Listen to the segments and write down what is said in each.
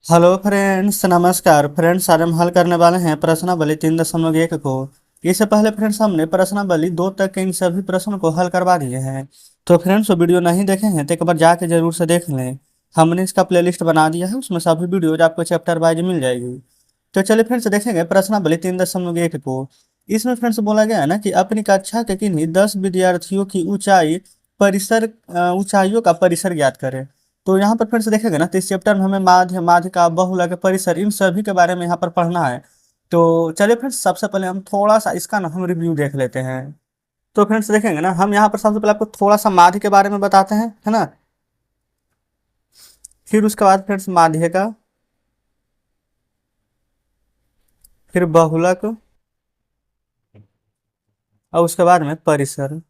Hello friends, नमस्कार friends. आज हम हल करने वाले हैं प्रश्नावली 3.1 को। इससे पहले फ्रेंड्स हमने प्रश्नावली 2 तक के इन सभी प्रश्नों को हल करवा दिए हैं। तो फ्रेंड्स वो वीडियो नहीं देखे हैं तो एक बार जाके जरूर से देख लें। हमने इसका प्लेलिस्ट बना दिया है, उसमें सभी वीडियोज आपको चैप्टर वाइज मिल जाएगी। तो चलिए फ्रेंड्स देखेंगे प्रश्नावली 3.1 को। इसमें फ्रेंड्स बोला गया है ना कि अपनी कक्षा के किन्हीं 10 विद्यार्थियों की ऊंचाइयों का परिसर ज्ञात करें। तो यहाँ पर फिर से देखेंगे ना, तो इस चैप्टर में हमें माध्य, माध्यिका, बहुलक, परिसर इन सभी के बारे में यहाँ पर पढ़ना है। तो चलिए फ्रेंड्स सबसे पहले हम थोड़ा सा इसका ना हम रिव्यू देख लेते हैं। तो फ्रेंड्स देखेंगे ना, हम यहाँ पर सबसे पहले आपको थोड़ा सा माध्य के बारे में बताते हैं, है ना। फिर उसके बाद फ्रेंड्स माध्यिका, फिर बहुलक, और उसके बाद में परिसर।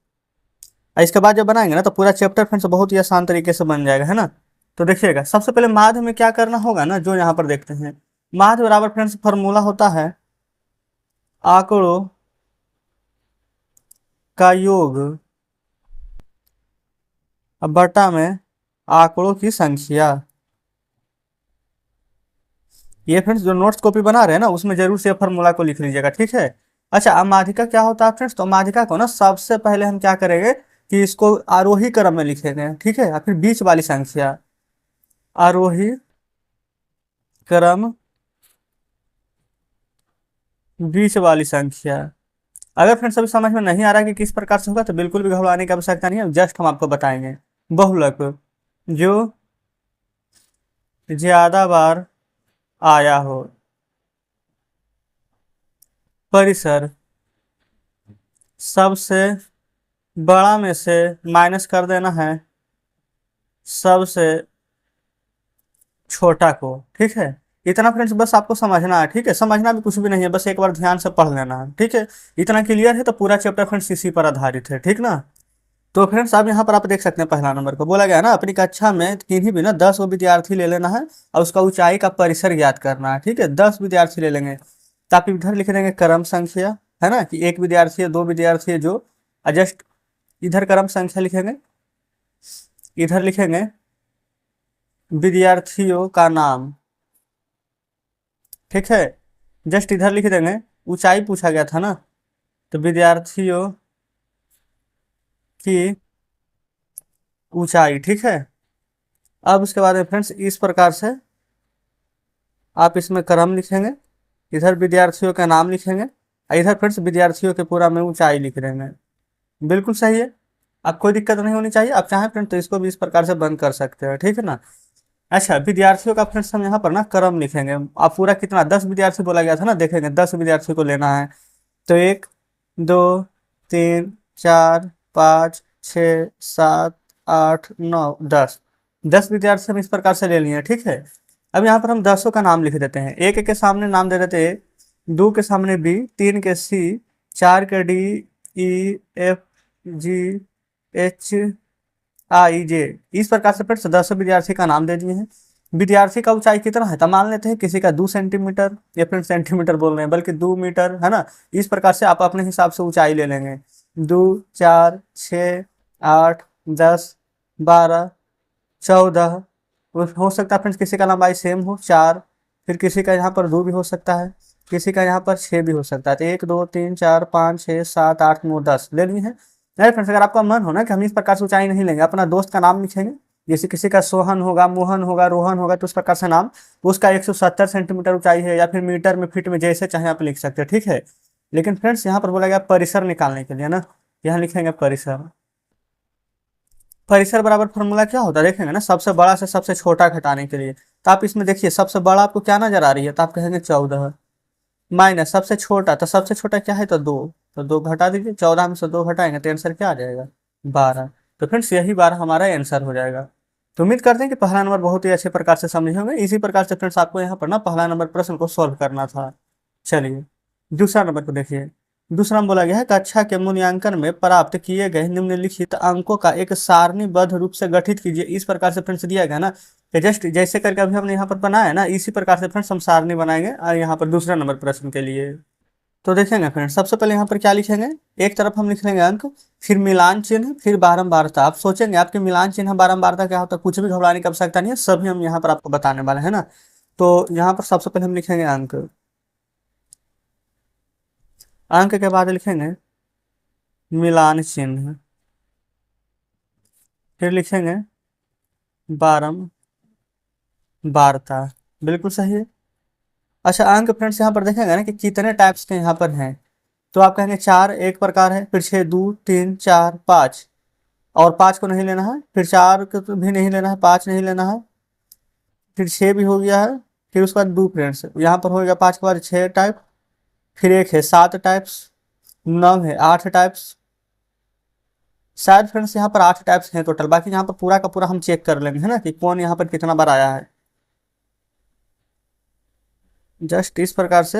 और इसके बाद जब बनाएंगे ना तो पूरा चैप्टर फ्रेंड्स बहुत ही आसान तरीके से बन जाएगा, है ना। तो देखिएगा सबसे पहले माध्य में क्या करना होगा ना, जो यहाँ पर देखते हैं माध्य बराबर फ्रेंड्स फॉर्मूला होता है आंकड़ों का योग अब बटा में आंकड़ों की संख्या। ये फ्रेंड्स जो नोट्स कॉपी बना रहे हैं ना उसमें जरूर से फॉर्मूला को लिख लीजिएगा, ठीक है। अच्छा, अब माध्यिका क्या होता है फ्रेंड्स, तो माध्यिका को ना सबसे पहले हम क्या करेंगे कि इसको आरोही क्रम में लिखेंगे, ठीक है। और फिर बीच वाली संख्या, आरोही क्रम, बीच वाली संख्या। अगर फ्रेंड्स अभी समझ में नहीं आ रहा है कि किस प्रकार से होगा तो बिल्कुल भी घबराने की आवश्यकता नहीं है, जस्ट हम आपको बताएंगे। बहुलक जो ज्यादा बार आया हो, परिसर सबसे बड़ा में से माइनस कर देना है सबसे छोटा को, ठीक है। इतना फ्रेंड्स बस आपको समझना है, ठीक है। समझना भी कुछ भी नहीं है, बस एक बार ध्यान से पढ़ लेना है, ठीक है। इतना क्लियर है तो पूरा चैप्टर फ्रेंड्स इसी पर आधारित है, ठीक ना। तो फ्रेंड्स अब यहाँ पर आप देख सकते हैं पहला नंबर को बोला गया है ना, अपनी कक्षा में किन्हीं भी ना 10 वो विद्यार्थी ले लेना है और उसका ऊंचाई का परिसर ज्ञात करना है, ठीक है। 10 विद्यार्थी ले लेंगे तो आप इधर लिख देंगे क्रम संख्या, है ना, कि एक विद्यार्थी है, दो विद्यार्थी है, जो जस्ट इधर क्रम संख्या लिखेंगे, इधर लिखेंगे विद्यार्थियों का नाम, ठीक है। जस्ट इधर लिख देंगे, ऊंचाई पूछा गया था ना, तो विद्यार्थियों की ऊंचाई, ठीक है। अब उसके बाद में फ्रेंड्स इस प्रकार से आप इसमें क्रम लिखेंगे, इधर विद्यार्थियों का नाम लिखेंगे और इधर फ्रेंड्स विद्यार्थियों के पूरा में ऊंचाई लिख देंगे। बिल्कुल सही है, आप कोई दिक्कत नहीं होनी चाहिए। आप चाहें फ्रेंड तो इसको भी इस प्रकार से बंद कर सकते हैं, ठीक है ना। अच्छा, विद्यार्थियों का फ्रेंड्स हम यहाँ पर ना क्रम लिखेंगे। आप पूरा कितना 10 विद्यार्थी बोला गया था ना, देखेंगे 10 विद्यार्थी को लेना है तो 1 2 3 4 5 6 7 8 9 10, 10 विद्यार्थी हम इस प्रकार से ले लिए हैं, ठीक है। अब यहाँ पर हम 10 का नाम लिख देते हैं। एक के सामने नाम दे देते हैं, 2 के सामने बी, 3 के C, 4 K D, E F G H I J. इस प्रकार से फ्रेंड्स 10 विद्यार्थी का नाम दे दिए हैं। विद्यार्थी का ऊंचाई कितना है तो मान लेते हैं किसी का 2 सेंटीमीटर, या फिर सेंटीमीटर बोल रहे हैं बल्कि 2 मीटर, है ना। इस प्रकार से आप अपने हिसाब से ऊंचाई ले लेंगे। 2 4 6 8 10 12 14, हो सकता है फ्रेंड्स किसी का लंबाई सेम हो 4, फिर किसी का यहाँ पर 2 भी हो सकता है, किसी का यहाँ पर 6 भी हो सकता है। तो 1 2 3 4 5 6 7 8 9 10 ले ली है। नहीं फ्रेंड्स, अगर आपका मन हो ना कि हम इस प्रकार से ऊंचाई नहीं लेंगे, अपना दोस्त का नाम लिखेंगे, जैसे किसी का सोहन होगा, मोहन होगा, रोहन होगा, तो उस प्रकार से नाम, तो उसका 170 सेंटीमीटर ऊंचाई है, या फिर मीटर में, फीट में, जैसे चाहे आप लिख सकते हैं, ठीक है। लेकिन फ्रेंड्स यहाँ पर बोला गया परिसर निकालने के लिए ना, यहाँ लिखेंगे परिसर। परिसर बराबर फॉर्मूला क्या होता है देखेंगे ना, सबसे बड़ा से सबसे छोटा घटाने के लिए। तो आप इसमें देखिए सबसे बड़ा आपको क्या नजर आ रही है, तो आप कहेंगे 14, माइनस सबसे छोटा, तो सबसे छोटा क्या है तो 2, तो 2 घटा दीजिए, 14 में से 2 घटाएंगे तो आंसर क्या आ जाएगा 12। तो फ्रेंड्स यही 12 हमारा आंसर हो जाएगा। तो उम्मीद करते हैं कि पहला नंबर बहुत ही अच्छे प्रकार से समझे होंगे। इसी प्रकार से फ्रेंड्स आपको यहाँ पर ना पहला नंबर प्रश्न को सॉल्व करना था। चलिए दूसरा नंबर को देखिए। दूसरा में बोला गया है कक्षा के मूल्यांकन में प्राप्त किए गए निम्नलिखित अंकों का एक सारणीबद्ध रूप से गठित कीजिए। इस प्रकार से फ्रेंड्स दिया गया ना, कि जस्ट जैसे करके अभी हमने यहाँ पर बनाया ना, इसी प्रकार से फ्रेंड्स हम सारणी बनाएंगे और यहाँ पर दूसरा नंबर प्रश्न के लिए। तो देखेंगे फ्रेंड्स सबसे पहले यहाँ पर क्या लिखेंगे, एक तरफ हम लिख लेंगे अंक, फिर मिलान चिन्ह, फिर बारंबारता। आप सोचेंगे आपके मिलान चिन्ह बारंबारता क्या होता है, कुछ भी घबराने की आवश्यकता नहीं है, सभी हम यहाँ पर आपको बताने वाले हैं ना। तो यहाँ पर सबसे पहले हम लिखेंगे अंक। अंक के बाद लिखेंगे मिलान चिन्ह, फिर लिखेंगे बारंबारता। बिल्कुल सही है। अच्छा अंक फ्रेंड्स यहाँ पर देखेंगे ना कि कितने टाइप्स के यहाँ पर हैं, तो आप कहेंगे 4 एक प्रकार है, फिर 6 2 3 4 5, और 5 को नहीं लेना है, फिर 4 को तो भी नहीं लेना है, 5 नहीं लेना है, फिर 6 भी हो गया है, फिर उसके बाद 2 फ्रेंड्स यहाँ पर होगा 5 के बाद 6 टाइप, फिर एक है 7 टाइप्स, 9 है 8 टाइप्स। शायद फ्रेंड्स यहाँ पर 8 टाइप्स हैं टोटल, बाकी यहाँ पर पूरा का पूरा हम चेक कर लेंगे है ना कि कौन यहाँ पर कितना बार आया है। जस्ट इस प्रकार से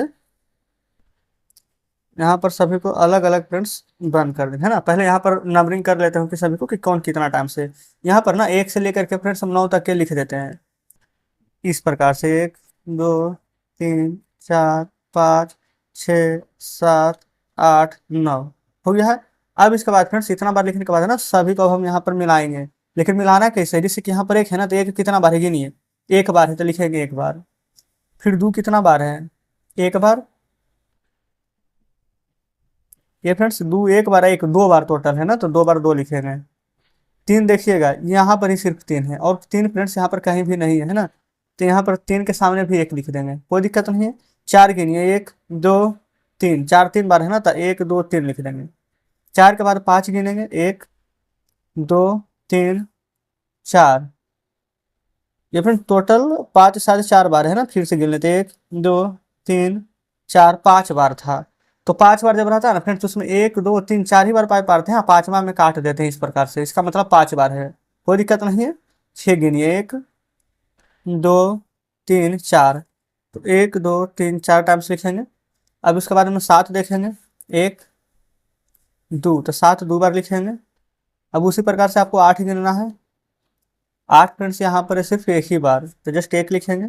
यहाँ पर सभी को अलग अलग फ्रेंड्स बंद कर देंगे है ना। पहले यहाँ पर नंबरिंग कर लेते हैं कि सभी को कि कौन कितना टाइम से। यहाँ पर ना 1 से लेकर के फ्रेंड्स हम 9 तक के लिख देते हैं इस प्रकार से, 1 2 3 4 5 6 7 8 9 हो गया है। अब इसके बाद फ्रेंड्स इतना बार लिखने के बाद है ना सभी को हम यहाँ पर मिलाएंगे, लेकिन मिलाना कैसे है, जैसे कि यहाँ पर 1 है ना, तो 1 कितना बार है गिनिए, 1 बार है तो लिखेंगे 1 बार। फिर 2 कितना बार है, 1 बार। ये फ्रेंड्स 2 1 बार 1 2 बार टोटल है ना, तो 2 बार 2 लिखेंगे। 3 देखिएगा यहाँ पर ही सिर्फ 3 है, और 3 फ्रेंड्स यहाँ पर कहीं भी नहीं है ना, तो यहाँ पर 3 के सामने भी 1 लिख देंगे, कोई दिक्कत नहीं है। 4 गिनिए, 1 2 3, 4 3 बार है ना, तो 1 2 3 लिख देंगे। 4 के बाद 5 गिनेंगे, 1 2 3 4। ये फ्रेंड टोटल 5 7 4 बार है ना, फिर से गिन लेते, 1 2 3 4 5 बार था। तो 5 बार जब रहता है ना फ्रेंड्स, उसमें 1 2 3 4 ही बार पाए पाते हैं, 5वां में काट देते हैं इस प्रकार से, इसका मतलब 5 बार है, कोई दिक्कत नहीं है। 6 गिनिए, 1 2 3 4, तो 1 2 3 4 टाइम्स लिखेंगे। अब उसके बाद में 7 देखेंगे, 1 2, तो 7 2 बार लिखेंगे। अब उसी प्रकार से आपको 8 गिनना है, 8 फ्रेंड्स यहाँ पर है सिर्फ 1 ही बार, तो जस्ट 1 लिखेंगे।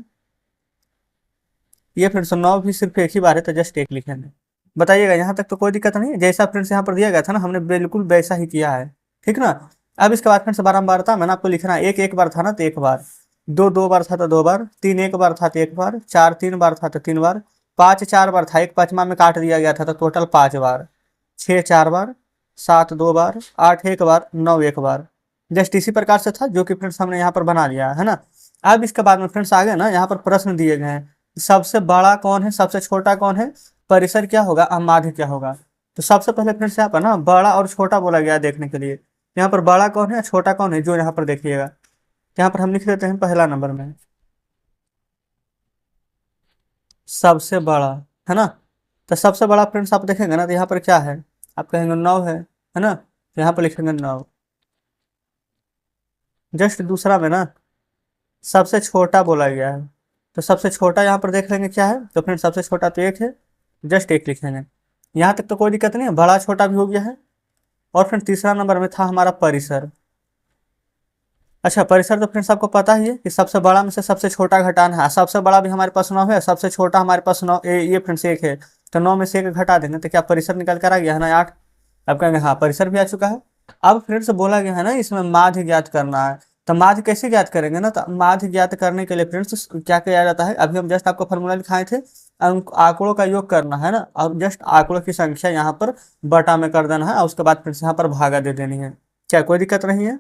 ये फ्रेंड्स 9 भी सिर्फ 1 ही बार है, तो जस्ट 1 लिखेंगे। बताइएगा यहाँ तक तो कोई दिक्कत नहीं है, जैसा फ्रेंड्स यहाँ पर दिया गया था ना हमने बिल्कुल वैसा ही किया है, ठीक ना। अब इसके बाद फ्रेंड्स बारंबारता मैंने आपको लिखना है, 1 1 बार था ना तो 1 बार, 2 2 बार था तो 2 बार, 3 1 बार था तो 1 बार, 4 3 बार था तो 3 बार, 5 4 बार था, 1 5वां में काट दिया गया था तो टोटल 5 बार, 6 4 बार, 7 2 बार, 8 1 बार, 9 1 बार। जस्ट इसी प्रकार से था जो कि फ्रेंड्स हमने यहाँ पर बना लिया है ना। अब इसके बाद में फ्रेंड्स आगे ना यहाँ पर प्रश्न दिए गए हैं, सबसे बड़ा कौन है, सबसे छोटा कौन है, परिसर क्या होगा, माध्य क्या होगा। तो सबसे पहले फ्रेंड्स यहाँ पर ना बड़ा और छोटा बोला गया है देखने के लिए। यहाँ पर बड़ा कौन है छोटा कौन है, जो यहाँ पर देखिएगा, यहाँ पर हम लिख देते हैं पहला नंबर में सबसे बड़ा, है ना। तो सबसे बड़ा फ्रेंड्स आप देखेंगे ना तो यहाँ पर क्या है, आप कहेंगे 9 है ना, तो यहाँ पर लिखेंगे 9। जस्ट दूसरा में ना सबसे छोटा बोला गया है, तो सबसे छोटा यहाँ पर देख लेंगे क्या है, तो फ्रेंड्स सबसे छोटा तो 1 है, जस्ट 1 लिखेंगे। यहाँ तक तो कोई दिक्कत नहीं है, बड़ा छोटा भी हो गया है। और फ्रेंड तीसरा नंबर में था हमारा परिसर। अच्छा परिसर तो फ्रेंड्स आपको पता ही है कि सबसे बड़ा में से सबसे छोटा घटाना है, सबसे बड़ा भी हमारे पास 9 है, सबसे छोटा हमारे पास 9 ये फ्रेंड्स 1 है, तो 9 में से 1 घटा देंगे तो क्या परिसर निकल कर आ गया है ना 8। अब कहेंगे हाँ परिसर भी आ चुका है। अब फ्रेंड्स बोला गया है ना इसमें माध्य ज्ञात करना है, तो माध्य कैसे ज्ञात करेंगे ना, तो माध्य ज्ञात करने के लिए फ्रेंड्स क्या किया जाता है, अभी हम जस्ट आपको फॉर्मूला दिखाए थे, आंकड़ों का योग करना है ना, और जस्ट आंकड़ों की संख्या यहाँ पर बटा में कर देना है, और उसके बाद फ्रेंड्स यहाँ पर भागा दे देनी है, क्या कोई दिक्कत नहीं है।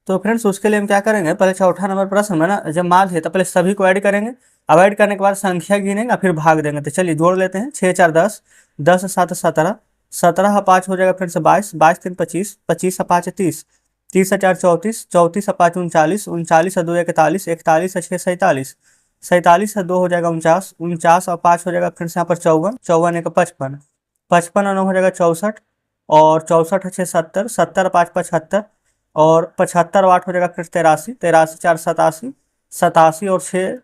तो फ्रेंड्स उसके लिए हम क्या करेंगे, पहले चौथा नंबर प्रश्न में ना जब माध्य है तो पहले सभी को ऐड करेंगे, अब ऐड करने के बाद संख्या गिनेंगे फिर भाग देंगे। तो चलिए जोड़ लेते हैं, 6 4 10, 10 7 17, 17 5 हो जाएगा फ्रेंड्स 22, 22 3 25, 25 5 30, 30 4 34, 34 5 39, 39 2 41, 41 6 47, 47 2 हो जाएगा 49, 49 और 5 हो जाएगा फ्रेंड्स यहाँ पर 54, 54 1 55, 55 9 हो जाएगा 64, और 64 6 70, 70 5 75, और 75 8 हो जाएगा फिर 83, 83 4 87, 87 और 6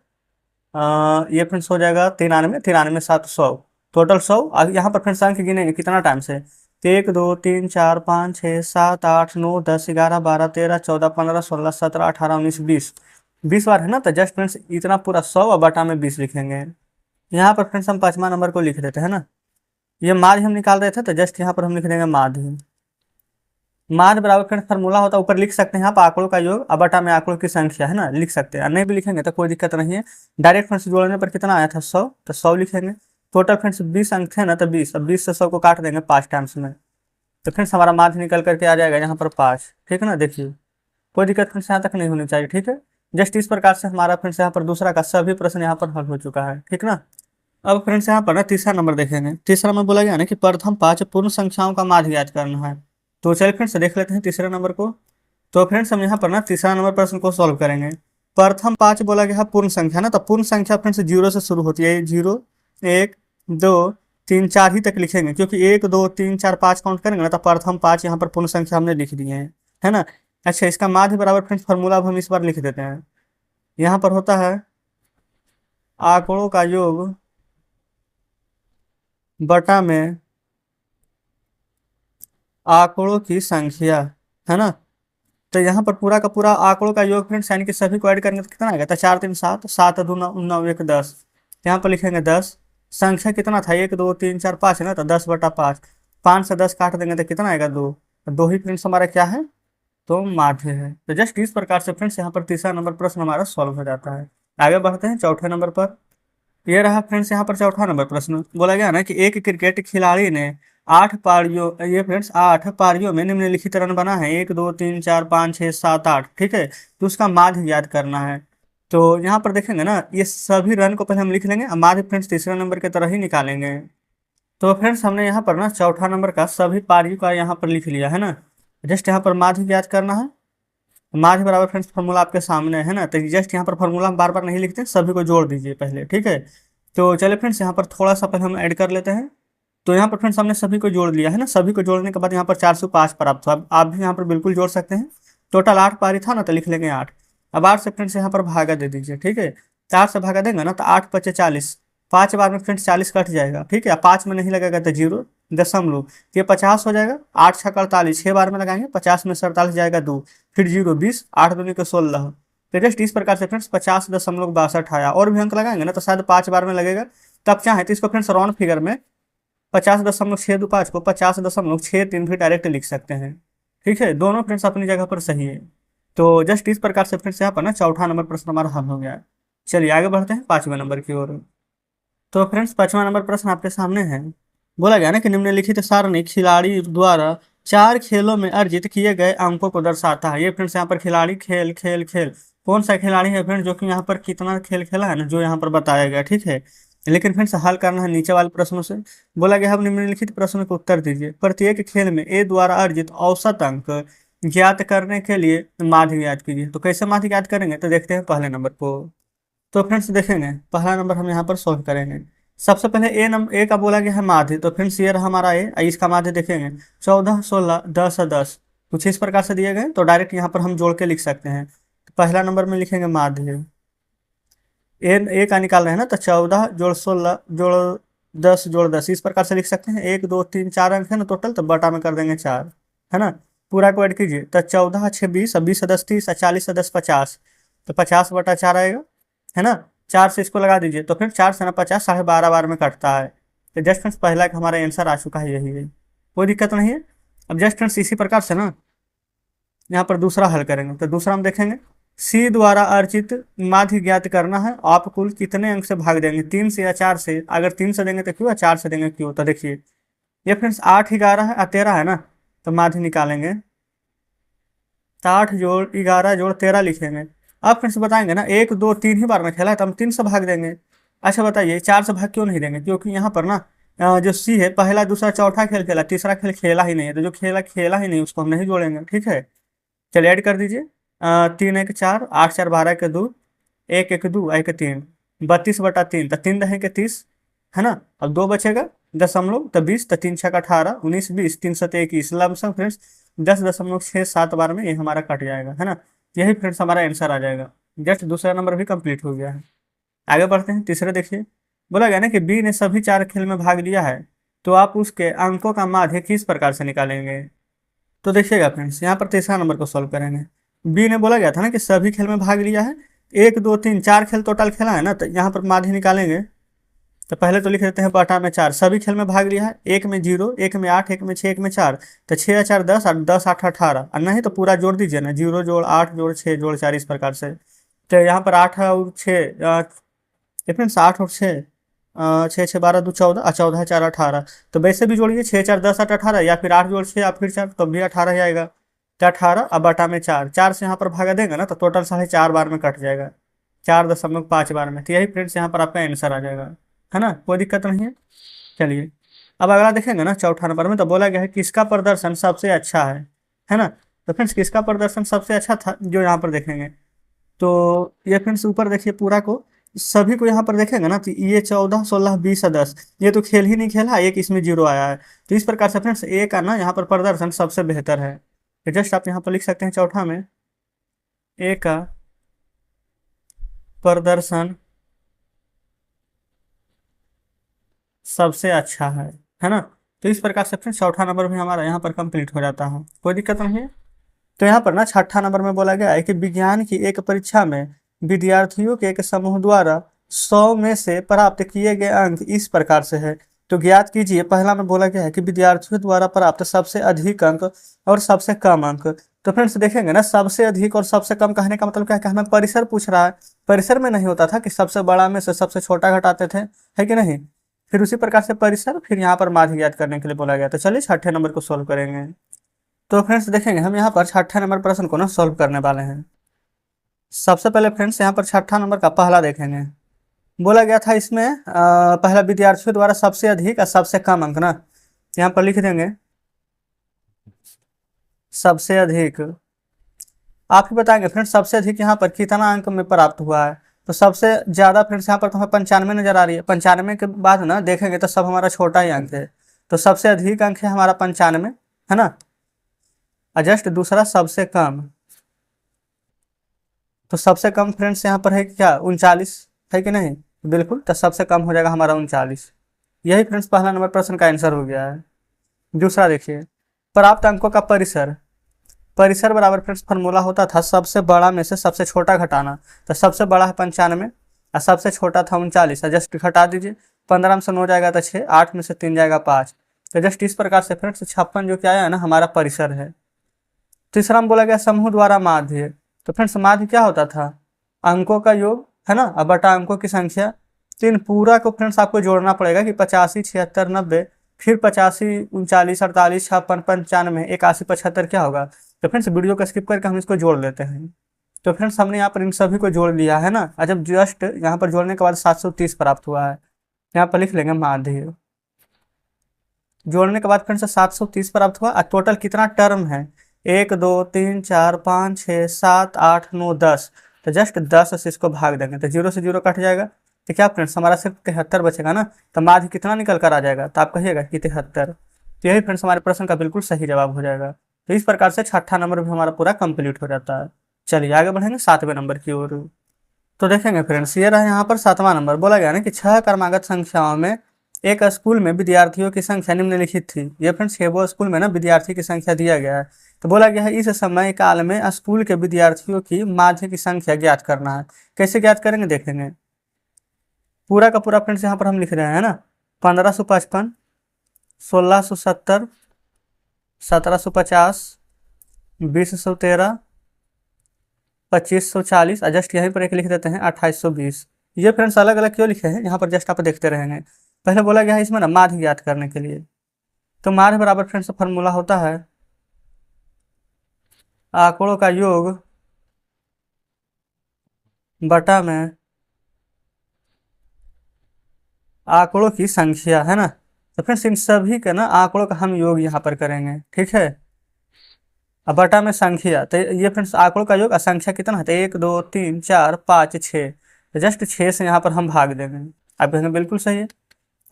ये फ्रेंड्स हो जाएगा 93, 93 7 100, टोटल 100। यहाँ पर फ्रेंड्स अंक गिनेंगे कितना टाइम से, तो 1 2 3 4 5 6 7 8 9 10 11 12 13 14 15 16 17 18 19 20, 20 बार है ना, तो जस्ट फ्रेंड्स इतना पूरा 100 और बटा में 20 लिखेंगे। यहाँ पर फ्रेंड्स हम 5वां नंबर को लिख देते हैं ना, ये माध्य हम निकाल रहे थे, तो जस्ट यहाँ पर हम लिख देंगे माध्य। माध्य बराबर फ्रेंड्स फार्मूला होता है, ऊपर लिख सकते हैं आप आंकड़ों का योग अब बटा में आंकड़ों की संख्या, है ना, लिख सकते हैं। नहीं भी लिखेंगे तो कोई दिक्कत नहीं है। डायरेक्ट फ्रेंड्स जोड़ने पर कितना आया था 100, तो 100 लिखेंगे। टोटल फ्रेंड्स 20 अंक थे ना, तो 20, अब 20 से 100 को काट देंगे 5 टाइम्स में, तो फ्रेंड्स हमारा माध्य निकल करके आ जाएगा यहाँ पर 5। ठीक है ना, देखिए कोई दिक्कत फ्रेंड्स यहाँ तक नहीं होनी चाहिए। ठीक है, जस्ट इस प्रकार से हमारा फ्रेंड्स यहाँ पर दूसरा का सभी प्रश्न यहाँ पर हल हो चुका है। ठीक ना, अब फ्रेंड्स यहाँ पर ना तीसरा नंबर देखेंगे। तीसरा में बोला गया ना कि प्रथम 5 पूर्ण संख्याओं का माध्य ज्ञात करना है। तो चलिए फ्रेंड्स देख लेते हैं तीसरे नंबर को। तो फ्रेंड्स हम यहाँ पर ना तीसरा नंबर प्रश्न को सॉल्व करेंगे। प्रथम 5 बोला गया है पूर्ण संख्या ना, तो पूर्ण संख्या फ्रेंड्स 0 से शुरू होती है। 0 1 2 3 4 ही तक लिखेंगे, क्योंकि 1 2 3 4 5 काउंट करेंगे ना, तो प्रथम 5 यहाँ पर पूर्ण संख्या हमने लिख दिए हैं, है ना। अच्छा, इसका माध्य बराबर फ्रेंड्स फॉर्मूला अब हम इस बार लिख देते हैं। यहाँ पर होता है आंकड़ों का योग बटा में आंकड़ों की संख्या, है ना। तो यहाँ पर पूरा का पूरा आंकड़ों का योग फ्रेंड्स यानी कि सभी को ऐड करेंगे तो कितना आएगा, तो 4 3 7, 7 2 9 9 1 10। यहाँ पर लिखेंगे 10। संख्या कितना था, 1 2 3 4 5 है ना, तो 10 बटा 5। 5 से 10 काट देंगे तो कितना आएगा, 2। तो 2 ही फ्रेंड्स हमारा क्या है, तो माध्य है। तो जस्ट इस प्रकार से फ्रेंड्स यहाँ पर तीसरा नंबर प्रश्न हमारा सॉल्व हो जाता है। आगे बढ़ते हैं चौथे नंबर पर। ये रहा फ्रेंड्स यहाँ पर चौथा नंबर प्रश्न। बोला गया ना कि एक क्रिकेट खिलाड़ी ने 8 पारियों, ये फ्रेंड्स 8 पारियों में निम्नलिखित रन बना है, 1 2 3 4 5 6 7 8। ठीक है, तो उसका माध्य याद करना है। तो यहाँ पर देखेंगे ना, ये सभी रन को पहले हम लिख लेंगे, माध्य फ्रेंड्स तीसरे नंबर की तरह ही निकालेंगे। तो फ्रेंड्स हमने यहाँ पर ना चौथा नंबर का सभी पारियों का यहाँ पर लिख लिया, है ना। जस्ट यहाँ पर माध्य याद करना है। माध्य बराबर फ्रेंड्स फॉर्मूला आपके सामने है ना, तो जस्ट यहाँ पर फॉर्मूला हम बार बार नहीं लिखते, सभी को जोड़ दीजिए पहले। ठीक है, तो चलिए फ्रेंड्स यहाँ पर थोड़ा सा पहले हम ऐड कर लेते हैं। तो यहाँ पर फ्रेंड्स हमने सभी को जोड़ लिया है ना, सभी को जोड़ने के बाद यहाँ पर 405 प्राप्त हुआ। अब आप भी यहाँ पर बिल्कुल जोड़ सकते हैं। टोटल 8 पारी था ना, तो लिख लेंगे 8। अब 8 से फ्रेंड्स यहाँ पर भागा दे दीजिए। ठीक है, 4 से भागा देंगे ना, तो 8 5 40, 5 बार में फ्रेंड्स 40 कट जाएगा। ठीक है, 5 में नहीं लगेगा तो 0 दशमलव, ये 50 हो जाएगा। 8 6 48, 6 बार में लगाएंगे, 50 में 47 जाएगा 2, फिर 0 20, 8 दूनी के 16। तो जस्ट इस प्रकार से फ्रेंड्स 50.62 आया। और भी अंक लगाएंगे ना तो शायद 5 बार में लगेगा। तब चाहे तो इसको फ्रेंड्स राउंड फिगर में 50.625 को 50.63 भी डायरेक्ट लिख सकते हैं। ठीक है, दोनों फ्रेंड्स अपनी जगह पर सही है। तो जस्ट इस प्रकार से फ्रेंड्स यहाँ पर ना चौथा नंबर प्रश्न हमारा हल हो गया है। चलिए आगे बढ़ते हैं 5वें नंबर की ओर। तो फ्रेंड्स 5वां नंबर प्रश्न आपके सामने है। बोला गया ना कि निम्नलिखित सारणी खिलाड़ी द्वारा 4 खेलों में अर्जित किए गए अंकों को दर्शाता है। ये फ्रेंड्स यहाँ पर खिलाड़ी खेल खेल खेल, कौन सा खिलाड़ी है फ्रेंड्स जो कि यहाँ पर कितना खेल खेला है ना, जो यहाँ पर बताया गया। ठीक है, लेकिन फ्रेंड्स हल करना है नीचे वाले प्रश्नों से। बोला गया अब निम्नलिखित प्रश्नों को उत्तर दीजिए। प्रत्येक खेल में ए द्वारा अर्जित औसत अंक ज्ञात करने के लिए माध्य ज्ञात कीजिए। तो कैसे माध्य ज्ञात करेंगे, तो देखते हैं पहले नंबर को। तो फ्रेंड्स देखेंगे पहला नंबर हम यहाँ पर सॉल्व करेंगे। सबसे पहले ए का बोला गया है माध्य, तो फ्रेंड्स ये रहा हमारा ए। इसका माध्य देखेंगे 14 16 10 10, कुछ इस प्रकार से दिए गए, तो डायरेक्ट यहाँ पर हम जोड़ के लिख सकते हैं। तो पहला नंबर में लिखेंगे माध्य, ए का निकाल रहे हैं ना, तो 14 जोड़ 16 जोड़ 10 जोड़ 10, इस प्रकार से लिख सकते हैं। 1 2 3 4 अंक है ना टोटल, तो बटा में कर देंगे 4, है ना। पूरा को ऐड कीजिए, तो 14 6 20, 20 10 30, 40 10 50, तो 50 बटा 4 आएगा, है ना। 4 से इसको लगा दीजिए, तो फिर 4 से ना 50 12.5 बार में कटता है। तो जस्ट फ्रेंड्स पहला का हमारा आंसर आ चुका है, यही है, कोई दिक्कत नहीं है। अब जस्ट फ्रेंड्स इसी प्रकार से ना यहाँ पर दूसरा हल करेंगे। तो दूसरा हम देखेंगे सी द्वारा अर्जित माध्य ज्ञात करना है। आप कुल कितने अंक से भाग देंगे, 3 से या 4 से। अगर 3 से देंगे तो क्यों, 4 से देंगे क्यों। तो देखिए ये फ्रेंड्स 8 11 है 13 है ना, तो माध्य निकालेंगे। तो 8 जोड़ 11 जोड़ 13 लिखेंगे। अब फ्रेंड्स बताएंगे ना 1 2 3 ही बार में खेला है, तो हम 3 से भाग देंगे। अच्छा बताइए 4 से भाग क्यों नहीं देंगे, क्योंकि यहाँ पर ना जो सी है पहला दूसरा चौथा खेल खेला, तीसरा खेल खेला ही नहीं है, तो जो खेला ही नहीं उसको हम नहीं जोड़ेंगे। ठीक है, चलिए ऐड कर दीजिए। 3 1 4, 8 4 12 के 2, 1 1 2 1 3, 32 बटा 3, तो 3 दहे के 30, है ना। अब 2 बचेगा दशमलव, तो 20, तो 3 6 18, 19 20, 3 7 21, लमसम फ्रेंड्स 10.67 बार में ये हमारा कट जाएगा, है ना। यही फ्रेंड्स हमारा आंसर आ जाएगा। जस्ट दूसरा नंबर भी कंप्लीट हो गया है। आगे बढ़ते हैं तीसरे। देखिए बोला गया ना कि बी ने सभी 4 खेल में भाग लिया है, तो आप उसके अंकों का माध्य किस प्रकार से निकालेंगे। तो देखिएगा फ्रेंड्स यहाँ पर तीसरा नंबर को सॉल्व करेंगे। बी ने बोला गया था ना कि सभी खेल में भाग लिया है, 1 2 3 4 खेल टोटल खेला है ना, तो यहाँ पर माध्य निकालेंगे। तो पहले तो लिख देते हैं बटा में 4, सभी खेल में भाग लिया है, एक में 0, एक में 8, एक में 6, एक में 4, तो 6 या 4 10, और 10 8 18, और नहीं तो पूरा जोड़ दीजिए ना, 0 जोड़ 8 जोड़ 6 जोड़ 4, इस प्रकार से। तो यहाँ पर 8 और 6, फ्रेंड्स 8 और 6, 6 6 12 2 14, और 14 4 18, तो वैसे भी जोड़िए 6 4 10 8 18, या फिर 8 जोड़ 6 या फिर 4, तो भी 18 ही आएगा। तो 18 अब बटा में 4, 4 से यहाँ पर भागा देंगे ना, तो टोटल 4.5 बार में कट जाएगा, 4.5 बार में। तो यही फ्रेंड्स यहाँ पर आपका आंसर आ जाएगा, है ना, कोई दिक्कत नहीं है। चलिए अब अगला देखेंगे ना, चौथा नंबर में तो बोला गया है किसका प्रदर्शन सबसे अच्छा है ना। तो फ्रेंड्स किसका प्रदर्शन सबसे अच्छा था, जो यहाँ पर देखेंगे, तो ये फ्रेंड्स ऊपर देखिए पूरा को, सभी को यहाँ पर देखेंगे ना, तो ये 14 16 20 और 10, ये तो खेल ही नहीं खेला, एक इसमें 0 आया है। तो इस प्रकार से फ्रेंड्स ए का ना यहाँ पर प्रदर्शन सबसे बेहतर है। तो जस्ट आप यहाँ पर लिख सकते हैं चौथा में, ए का प्रदर्शन सबसे अच्छा है ना। तो इस प्रकार से फ्रेंड्स चौथा नंबर भी हमारा यहाँ पर कंप्लीट हो जाता है, कोई दिक्कत नहीं है। तो यहाँ पर ना छठा नंबर में बोला गया है कि विज्ञान की एक परीक्षा में विद्यार्थियों के एक समूह द्वारा 100 में से प्राप्त किए गए अंक इस प्रकार से है। तो ज्ञात कीजिए, पहला में बोला गया है कि विद्यार्थियों द्वारा प्राप्त सबसे अधिक अंक और सबसे कम अंक। तो फ्रेंड्स देखेंगे ना, सबसे अधिक और सबसे कम कहने का मतलब क्या है कि हमें परिसर पूछ रहा है। परिसर में नहीं होता था कि सबसे बड़ा में से सबसे छोटा घटाते थे, है कि नहीं। फिर उसी प्रकार से परिसर, फिर यहाँ पर माध्य ज्ञात करने के लिए बोला गया। तो चलिए छठे नंबर को सोल्व करेंगे। तो फ्रेंड्स देखेंगे हम यहाँ पर छठे नंबर प्रश्न को ना सोल्व करने वाले हैं। सबसे पहले फ्रेंड्स यहाँ पर छठा नंबर का पहला देखेंगे। बोला गया था इसमें पहला विद्यार्थियों द्वारा सबसे अधिक और सबसे कम अंक ना, यहाँ पर लिख देंगे सबसे अधिक। आप ही बताएंगे फ्रेंड्स सबसे अधिक यहाँ पर कितना अंक में प्राप्त हुआ है। तो सबसे ज्यादा फ्रेंड्स यहाँ पर तो हमें 95 नजर आ रही है। 95 के बाद ना देखेंगे तो सब हमारा छोटा ही अंक है। तो सबसे अधिक अंक है हमारा 95, है ना। जस्ट दूसरा सबसे कम, तो सबसे कम फ्रेंड्स यहाँ पर है क्या 39, है कि नहीं, बिल्कुल। तो सबसे कम हो जाएगा हमारा 39। यही फ्रेंड्स पहला नंबर प्रश्न का आंसर हो गया है। दूसरा देखिए, प्राप्त अंकों का परिसर। परिसर बराबर फ्रेंड्स फॉर्मूला होता था सबसे बड़ा में से सबसे छोटा घटाना। तो सबसे बड़ा है 95 और सबसे छोटा था 39। जस्ट घटा दीजिए, 15 में से 9 जाएगा तो 6, 8 में से 3 जाएगा 5। तो जस्ट इस प्रकार से फ्रेंड्स 56 जो क्या आया है ना हमारा परिसर है। तीसरा में बोला गया समूह द्वारा माध्य। तो फ्रेंड्स माध्य क्या होता था, अंकों का योग, है ना, अब बटा अंकों की संख्या। तो इन पूरा को फ्रेंड्स आपको जोड़ना पड़ेगा कि 85 76 90, फिर 85 39 48 56 95 81 75 क्या होगा। तो फ्रेंड्स वीडियो को स्किप करके हम इसको जोड़ लेते हैं। तो फ्रेंड्स हमने यहाँ पर इन सभी को जोड़ लिया है ना। जब जस्ट यहाँ पर जोड़ने के बाद 730 प्राप्त हुआ है, यहाँ पर लिख लेंगे माध्य। जोड़ने के बाद फ्रेंड्स 730 प्राप्त हुआ। टोटल कितना टर्म है, 1 2 3 4 5 6 7 8 9 10। तो जस्ट 10 से इसको भाग देंगे तो 0 से 0 कट जाएगा। तो क्या फ्रेंड्स हमारा सिर्फ 73 बचेगा ना। तो माध्य कितना निकल कर आ जाएगा, तो आप कहिएगा कि 73। तो यही फ्रेंड्स हमारे प्रश्न का बिल्कुल सही जवाब हो जाएगा। तो इस प्रकार से छठा नंबर भी हमारा पूरा कंप्लीट हो जाता है। चलिए आगे बढ़ेंगे 7वें नंबर की ओर। तो देखेंगे फ्रेंड्स, ये रहा यहाँ पर 7वां नंबर। बोला गया ना कि 6 क्रमागत संख्याओं में एक स्कूल में विद्यार्थियों की संख्या निम्नलिखित थी। ये फ्रेंड्स वो स्कूल में ना विद्यार्थी की संख्या दिया गया है। तो बोला गया है इस समय काल में स्कूल के विद्यार्थियों की माध्य की संख्या ज्ञात करना है। कैसे ज्ञात करेंगे देखेंगे, पूरा का पूरा फ्रेंड्स यहाँ पर हम लिख रहे हैं ना। 1555, 1670, 1750, 2013, 2540, जस्ट यहीं पर एक लिख देते हैं 2820। ये फ्रेंड्स अलग अलग क्यों लिखे हैं यहाँ पर जस्ट आप देखते रहेंगे। पहले बोला गया है इसमें ना माध्य ज्ञात करने के लिए। तो माध्य बराबर फ्रेंड्स फॉर्मूला होता है आंकड़ों का योग बटा में आंकड़ों की संख्या, है ना। तो फ्रेंड्स इन सभी के ना आंकड़ों का हम योग यहाँ पर करेंगे, ठीक है। अब बटा में संख्या, तो ये फ्रेंड्स आंकड़ों का योग संख्या कितना है, तो 1 2 3 4 5 6। तो जस्ट 6 से यहाँ पर हम भाग देंगे। आप कहेंगे बिल्कुल सही है।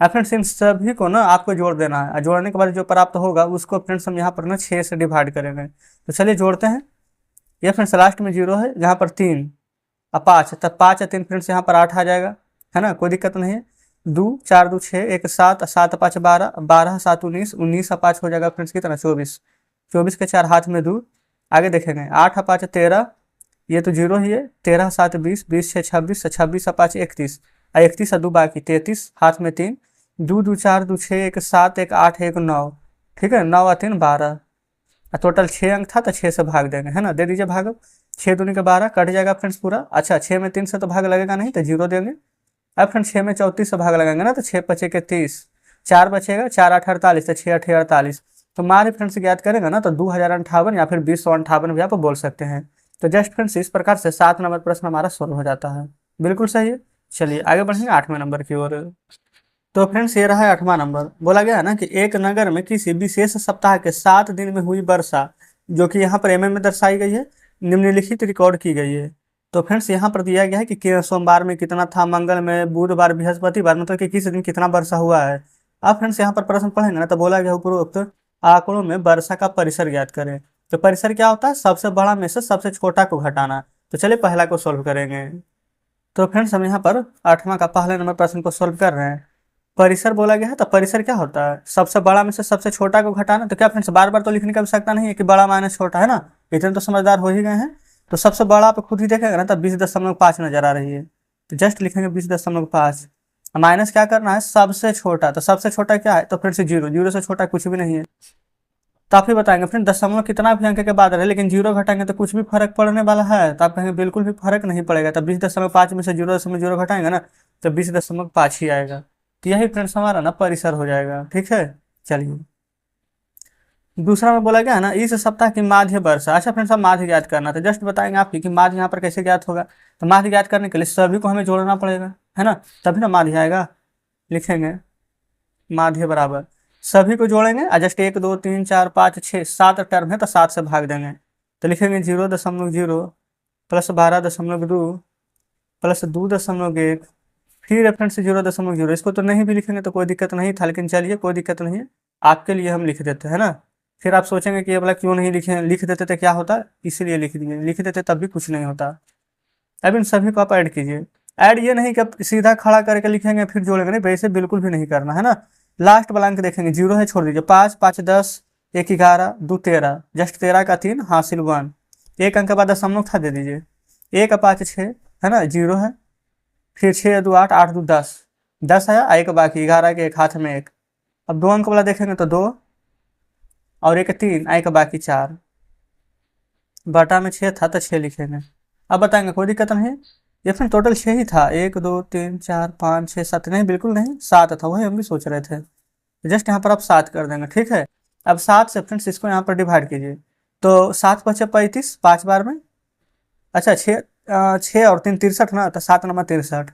अब फ्रेंड्स इन सभी को ना आपको जोड़ देना है। जोड़ने के बाद जो प्राप्त होगा उसको फ्रेंड्स हम यहाँ पर ना 6 से डिवाइड करेंगे। तो चलिए जोड़ते हैं। ये फ्रेंड्स लास्ट में 0 है, यहाँ पर 3 और 5, तब 5 और 3 फ्रेंड्स यहाँ पर 8 आ जाएगा, है ना, कोई दिक्कत नहीं है। 2 4 2 6 1 7 7 5 12 12 7 19 19 और 5 हो जाएगा फ्रेंड्स कितना 24। 24 के 4 हाथ में 2। आगे देखेंगे 8 और 5 13, ये तो 0 ही है। 13 7 20 20 6 26 26 और 5 31। 31 दो बाकी 33, हाथ में 3, 2 2 4 2 6 1 7 1 8 1 9, ठीक है, 9 और 3 12, टोटल 6 अंक था तो 6 से भाग देंगे, है ना, दे दीजिए भाग। 6 दूनी के 12 कट जाएगा फ्रेंड्स पूरा। अच्छा 6 में 3 से तो भाग लगेगा नहीं तो 0 देंगे। अब फ्रेंड्स 6 में 34 से भाग लगाएंगे ना तो 6 बचे के 30, 4 बचेगा, 4 8 48 तो 6 8 48। तो मारे फ्रेंड्स ज्ञात करेंगे ना तो 2058 या फिर 2058 भी आप बोल सकते हैं। तो जस्ट फ्रेंड्स इस प्रकार से 7 नंबर प्रश्न हमारा सोल्व हो जाता है। बिल्कुल सही है। चलिए आगे बढ़ेंगे 8वें नंबर की ओर। तो फ्रेंड्स ये रहा है 8वां नंबर। बोला गया है ना कि एक नगर में किसी विशेष सप्ताह के 7 दिन में हुई वर्षा, जो कि यहाँ पर mm में दर्शाई गई है, निम्नलिखित रिकॉर्ड की गई है। तो फ्रेंड्स यहाँ पर दिया गया है कि सोमवार में कितना था, मंगल में, बुधवार, बृहस्पतिवार, मतलब कि किस दिन कितना वर्षा हुआ है। अब फ्रेंड्स यहाँ पर प्रश्न पढ़ेंगे ना तो बोला गया उपरोक्त आंकड़ों में वर्षा का परिसर ज्ञात करें। तो परिसर क्या होता है, सबसे बड़ा में से सबसे छोटा को घटाना। तो चलिए पहला को सोल्व करेंगे। तो फ्रेंड्स हम यहाँ पर 8वां का पहले नंबर प्रश्न को सोल्व कर रहे हैं। परिसर बोला गया है तो परिसर क्या होता है, सबसे बड़ा में से सबसे छोटा को घटाना। तो क्या फ्रेंड्स बार बार तो लिखने की आवश्यकता नहीं है कि बड़ा माइनस छोटा, है ना, इतने तो समझदार हो ही गए हैं। तो सबसे बड़ा पे खुद ही देखेंगे ना तो 20.5 नजर आ रही है, तो जस्ट लिखेंगे 20.5। माइनस क्या करना है, सबसे छोटा। तो सबसे छोटा क्या है, तो फ्रेंड्स 0, 0 से छोटा कुछ भी नहीं है। तो आप ही बताएंगे फ्रेंड दशमलव कितना भी अंक के बाद रहे लेकिन 0 घटाएंगे तो कुछ भी फर्क पड़ने वाला है, तो आप कहेंगे बिल्कुल भी फर्क नहीं पड़ेगा। तो 20.5 में से 0.0 घटाएंगे ना तो 20.5 ही आएगा। तो यही फ्रेंड्स हमारा ना परिसर हो जाएगा, ठीक है। चलिए दूसरा में बोला गया है ना इस सप्ताह की माध्य वर्षा। अच्छा फ्रेंड्स अब माध्य ज्ञात करना था, जस्ट बताएंगे आपकी कि माध्य यहाँ पर कैसे ज्ञात होगा। तो माध्य ज्ञात करने के लिए सभी को हमें जोड़ना पड़ेगा, है ना, तभी ना माध्य आएगा। लिखेंगे माध्य बराबर सभी को जोड़ेंगे, जस्ट 1 2 3 4 5 6 7 टर्म है तो 7 से भाग देंगे। तो लिखेंगे 0.0 प्लस 12.2 प्लस 2.1, फिर रेफरेंस 0.0। इसको तो नहीं भी लिखेंगे तो कोई दिक्कत नहीं था, लेकिन चलिए कोई दिक्कत नहीं है, आपके लिए हम लिख देते हैं ना। फिर आप सोचेंगे कि ये बोला क्यों नहीं लिखे, लिख देते तो क्या होता, इसीलिए लिख दिए, लिख देते तब भी कुछ नहीं होता। अब इन सभी को आप ऐड कीजिए। ऐड ये नहीं कि आप सीधा खड़ा करके लिखेंगे फिर जोड़ेंगे, नहीं वैसे बिल्कुल भी नहीं करना, है ना। लास्ट वाला अंक देखेंगे 0 है छोड़ दीजिए, 5 5 10 1 11 2 13, जस्ट 13 का 3 हासिल 1, एक अंक के बाद दशमलव था दे दीजिए, 1 5 6 है ना, 0 है, फिर 6 2 8 8 2 10, 10 आया, एक बाकी 11 के एक हाथ में 1। अब 2 अंक वाला देखेंगे तो 2 और 1 3, एक बाकी 4, बटा में 6 था तो 6 लिखेंगे। अब बताएंगे कोई दिक्कत नहीं, ये फिर टोटल 6 ही था, 1 2 3 4 5 6 7, नहीं बिल्कुल नहीं 7 था, वही हम भी सोच रहे थे। जस्ट यहाँ पर आप 7 कर देंगे, ठीक है। अब 7 से फ्रेंड्स इसको यहाँ पर डिवाइड कीजिए, तो 7 बचे 35 5 बार में। अच्छा 6 और 3 63 ना, तो 7 नंबर 63,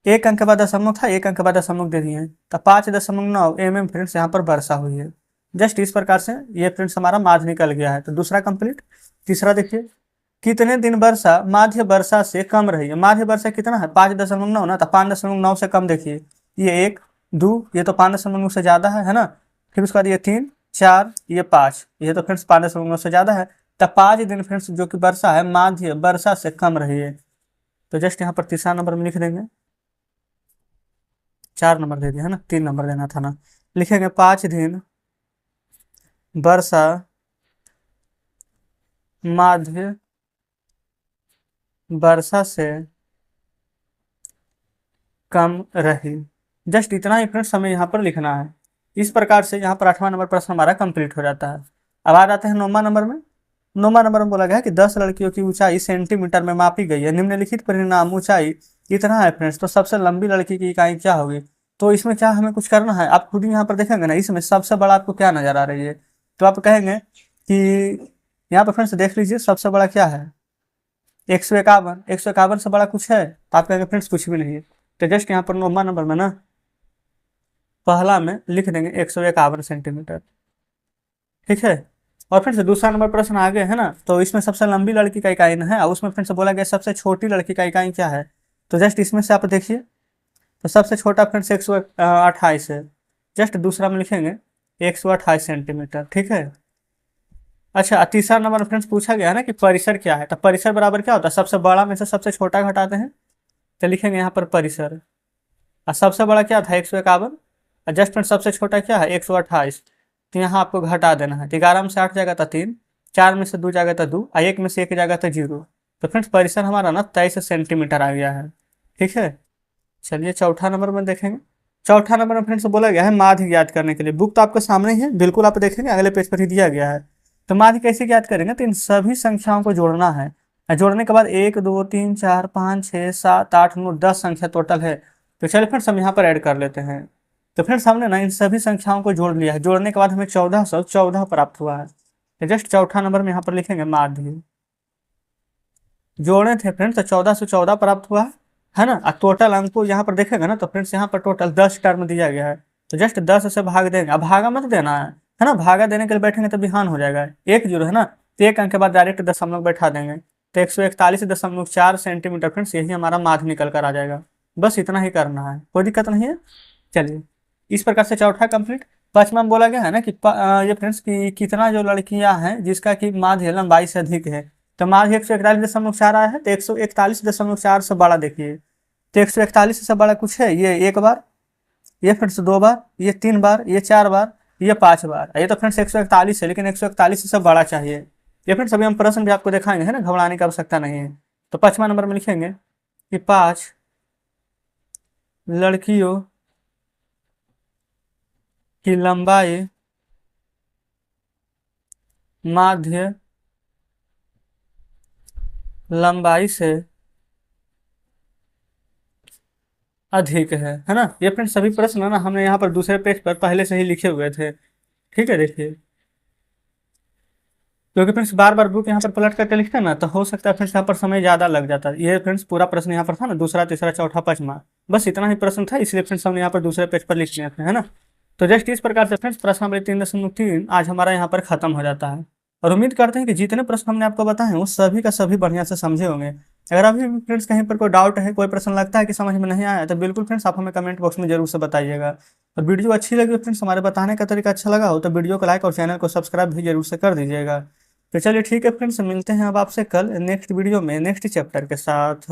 एक अंक के बाद दशमलव था, एक अंक के बाद दशमलव दे दिए, तो 5.9 mm फ्रेंड्स यहाँ पर वर्षा हुई है। जस्ट इस प्रकार से ये फ्रेंड्स हमारा माध्य निकल गया है। तो दूसरा कंप्लीट। तीसरा देखिए कितने दिन वर्षा माध्य वर्षा से कम रही है। माध्य वर्षा कितना है 5.9 ना, तो 5.9 से कम देखिए, ये 1 2, ये तो 5.9 से ज्यादा है ना। फिर उसके बाद ये 3 4 ये 5, ये तो फ्रेंड्स 5.9 से ज्यादा है। तो 5 दिन फ्रेंड्स जो कि वर्षा है माध्य वर्षा से कम रही है। तो जस्ट यहाँ पर तीसरा नंबर में लिख देंगे, 4 नंबर दे दिया है ना, 3 नंबर देना था ना। लिखेंगे 5 दिन वर्षा माध्य वर्षा से कम रही। जस्ट इतना ही फ्रेंड्स हमें यहाँ पर लिखना है। इस प्रकार से यहाँ पर 8वां नंबर प्रश्न हमारा कंप्लीट हो जाता है। अब आ जाते हैं 9वां नंबर में। 9वां नंबर में बोला गया है कि 10 लड़कियों की ऊंचाई सेंटीमीटर में मापी गई है, निम्नलिखित परिणाम ऊंचाई इतना है फ्रेंड्स, तो सबसे लंबी लड़की की इकाई क्या होगी। तो इसमें क्या हमें कुछ करना है, आप खुद ही यहाँ पर देखेंगे ना, इसमें सबसे बड़ा आपको क्या नजर आ रही है। तो आप कहेंगे कि यहाँ पर फ्रेंड्स देख लीजिए सबसे बड़ा क्या है 151, 151 से बड़ा कुछ है, तो आप कहेंगे फ्रेंड्स कुछ भी नहीं है। तो जस्ट यहाँ पर 9वां नंबर में ना पहला में लिख देंगे 151 सेंटीमीटर, ठीक है। और फिर से दूसरा नंबर प्रश्न आगे है ना, तो इसमें सबसे लंबी लड़की का इकाई है और उसमें फिर से बोला गया सबसे छोटी लड़की का इकाई क्या है। तो जस्ट इसमें से आप देखिए, तो सबसे छोटा फ्रेंड्स 128 है, जस्ट दूसरा में लिखेंगे 128 सेंटीमीटर, ठीक है। अच्छा तीसरा नंबर फ्रेंड्स पूछा गया है ना कि परिसर क्या है, तो परिसर बराबर क्या होता है, सबसे बड़ा में से सबसे छोटा घटाते हैं, तो लिखेंगे यहाँ पर परिसर। और सबसे बड़ा क्या था 151, और जस्ट फ्रेंड्स सबसे छोटा क्या है 128, तो यहाँ आपको घटा देना है। 11 में से 8 जाएगा तो 3, 4 में से 2 जाएगा तो 2, और 1 में से 1 जाएगा तो 0। तो फ्रेंड्स परिसर हमारा ना 23 सेंटीमीटर आ गया है, ठीक है। चलिए चौथा नंबर में देखेंगे। चौथा नंबर में फ्रेंड्स बोला गया है माध्य ज्ञात करने के लिए। बुक तो आपके सामने ही है, बिल्कुल आप देखेंगे अगले पेज पर ही दिया गया है। तो माध्य कैसे ज्ञात करेंगे, तो इन सभी संख्याओं को जोड़ना है। जोड़ने के बाद 1 2 3 4 5 6 7 8 9 10 संख्या टोटल है। तो चलिए फ्रेंड्स हम यहाँ पर ऐड कर लेते हैं। तो फ्रेंड्स हमने ना इन सभी संख्याओं को जोड़ लिया है। जोड़ने के बाद हमें 1414 प्राप्त हुआ है। तो जस्ट चौथा नंबर में यहाँ पर लिखेंगे माध्य। जोड़े थे फ्रेंड्स तो 1414 प्राप्त हुआ है ना। और टोटल अंक को यहाँ पर देखेंगे ना, तो फ्रेंड्स यहाँ पर टोटल 10 टर्म दिया गया है। तो जस्ट 10 से भाग देंगे। अब भागा मत देना है ना। भागा देने के लिए बैठेंगे तो बिहान हो जाएगा। एक जीरो है ना, तो एक अंक के बाद डायरेक्ट दशमलव बैठा देंगे। तो 141.4 सेंटीमीटर फ्रेंड्स यही हमारा माध्य निकल कर आ जाएगा। बस इतना ही करना है, कोई दिक्कत नहीं है। चलिए इस प्रकार से चौथा कंप्लीट। पांचवा में बोला गया है ना कि ये फ्रेंड्स की कितना जो लड़कियां हैं जिसका कि माध्य लंबाई से अधिक है। तो माध्य 141.4 आया है, तो 141.4 से बड़ा देखिए। तो 141 से बड़ा कुछ है, ये एक बार, ये फ्रेंड्स दो बार, ये तीन बार, ये चार बार, ये पांच बार। ये तो फ्रेंड्स 141 है, लेकिन 141 से बड़ा चाहिए। ये फ्रेंड्स अभी हम प्रश्न भी आपको दिखाएंगे, है ना, घबराने की आवश्यकता नहीं है। तो पांचवा नंबर में लिखेंगे कि 5 लड़कियों की लंबाई माध्य लंबाई से अधिक है ना। ये फ्रेंड्स सभी प्रश्न है ना हमने यहाँ पर दूसरे पेज पर पहले से ही लिखे हुए थे। ठीक है, देखिए क्योंकि फ्रेंड्स बार बार बुक यहाँ पर पलट करके लिखते हैं ना, तो हो सकता है फ्रेंड्स यहाँ पर समय ज़्यादा लग जाता है। ये फ्रेंड्स पूरा प्रश्न यहाँ पर था ना, दूसरा तीसरा चौथा पांचवा, बस इतना ही प्रश्न था, इसलिए फ्रेंड्स हमने यहाँ पर दूसरे पेज पर लिख लिए थे, है ना। तो जस्ट इस प्रकार से फ्रेंड्स प्रश्न नंबर 3.3 आज हमारा यहाँ पर खत्म हो जाता है। और उम्मीद करते हैं कि जितने प्रश्न हमने आपको बताए हैं वो सभी का सभी बढ़िया से समझे होंगे। अगर अभी भी फ्रेंड्स कहीं पर कोई डाउट है, कोई प्रश्न लगता है कि समझ में नहीं आया, तो बिल्कुल फ्रेंड्स आप हमें कमेंट बॉक्स में जरूर से बताइएगा। और वीडियो अच्छी लगी फ्रेंड्स, हमारे बताने का तरीका अच्छा लगा हो, तो वीडियो को लाइक और चैनल को सब्सक्राइब भी जरूर से कर दीजिएगा। तो चलिए ठीक है फ्रेंड्स, मिलते हैं अब आपसे कल नेक्स्ट वीडियो में नेक्स्ट चैप्टर के साथ।